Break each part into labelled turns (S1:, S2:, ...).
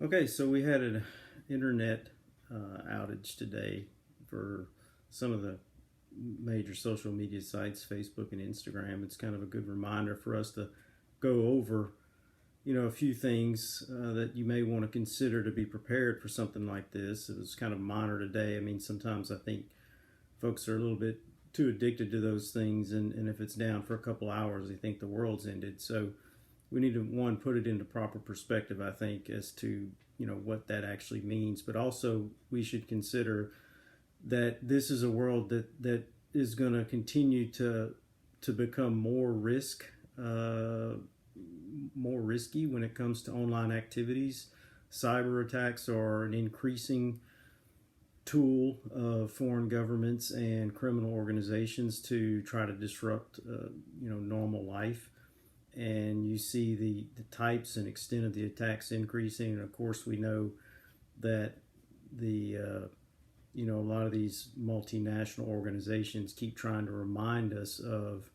S1: Okay, so we had an internet outage today for some of the major social media sites, Facebook and Instagram. It's kind of a good reminder for us to go over, a few things that you may want to consider to be prepared for something like this. It was kind of minor today. I mean, sometimes I think folks are a little bit too addicted to those things, and if it's down for a couple hours, they think the world's ended. So we need to, one, put it into proper perspective, I think, as to what that actually means. But also we should consider that this is a world that is going to continue to become more risky when it comes to online activities. Cyber attacks are an increasing tool of foreign governments and criminal organizations to try to disrupt normal life. And you see the types and extent of the attacks increasing. And of course, we know that a lot of these multinational organizations keep trying to remind us of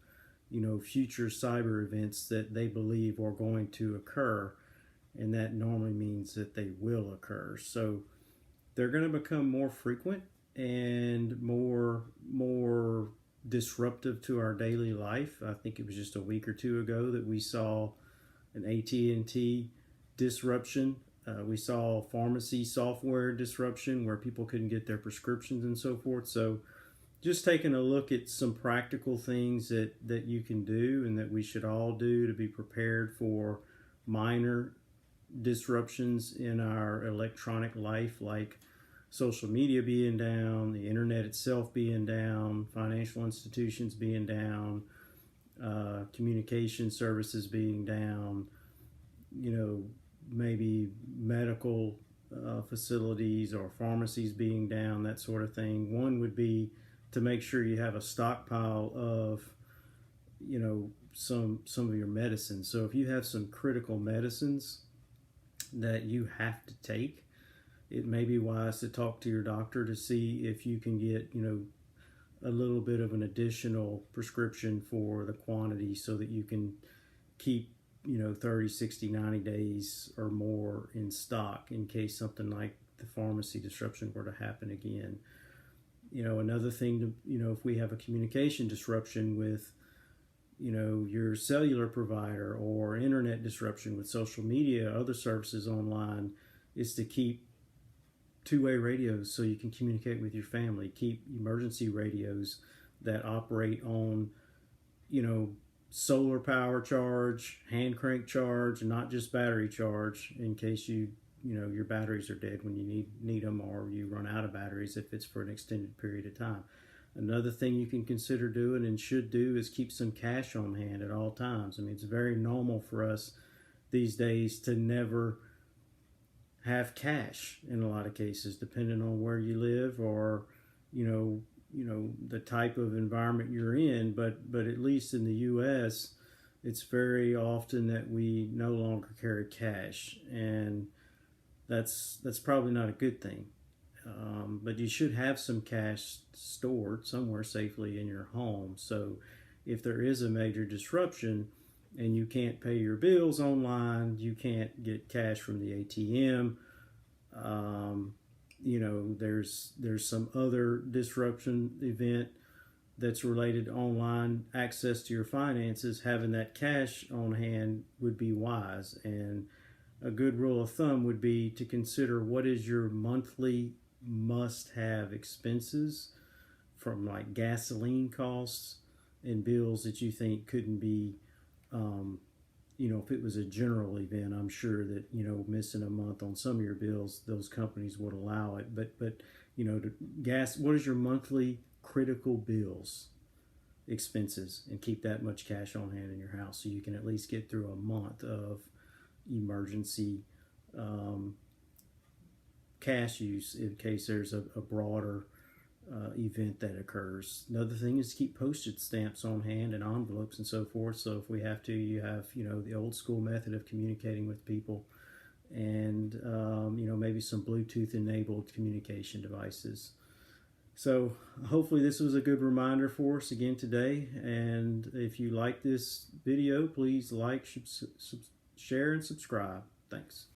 S1: future cyber events that they believe are going to occur, and that normally means that they will occur. So they're going to become more frequent and more disruptive to our daily life. I think it was just a week or two ago that we saw an AT&T disruption. We saw pharmacy software disruption where people couldn't get their prescriptions and so forth. So just taking a look at some practical things that you can do and that we should all do to be prepared for minor disruptions in our electronic life, like social media being down, the internet itself being down, financial institutions being down, communication services being down, maybe medical facilities or pharmacies being down, that sort of thing. One would be to make sure you have a stockpile of, some of your medicines. So if you have some critical medicines that you have to take, it may be wise to talk to your doctor to see if you can get, a little bit of an additional prescription for the quantity so that you can keep, 30, 60, 90 days or more in stock in case something like the pharmacy disruption were to happen again. Another thing to, if we have a communication disruption with, your cellular provider or internet disruption with social media, other services online, is to keep two-way radios so you can communicate with your family. Keep emergency radios that operate on, solar power charge, hand crank charge, and not just battery charge, in case your batteries are dead when you need them, or you run out of batteries if it's for an extended period of time. Another thing you can consider doing and should do is keep some cash on hand at all times. I mean, it's very normal for us these days to never have cash in a lot of cases, depending on where you live or the type of environment you're in. But at least in the U.S., it's very often that we no longer carry cash, and that's probably not a good thing. But you should have some cash stored somewhere safely in your home. So if there is a major disruption and you can't pay your bills online, you can't get cash from the ATM, there's some other disruption event that's related to online access to your finances, having that cash on hand would be wise. And a good rule of thumb would be to consider what is your monthly must-have expenses, from like gasoline costs and bills that you think couldn't be, if it was a general event, I'm sure that, missing a month on some of your bills, those companies would allow it. But what is your monthly critical bills expenses, and keep that much cash on hand in your house so you can at least get through a month of emergency cash use in case there's a broader event that occurs. Another thing is to keep postage stamps on hand and envelopes and so forth. So if we have to, you have the old school method of communicating with people, and maybe some Bluetooth enabled communication devices. So hopefully this was a good reminder for us again today. And if you like this video, please like, share, and subscribe. Thanks.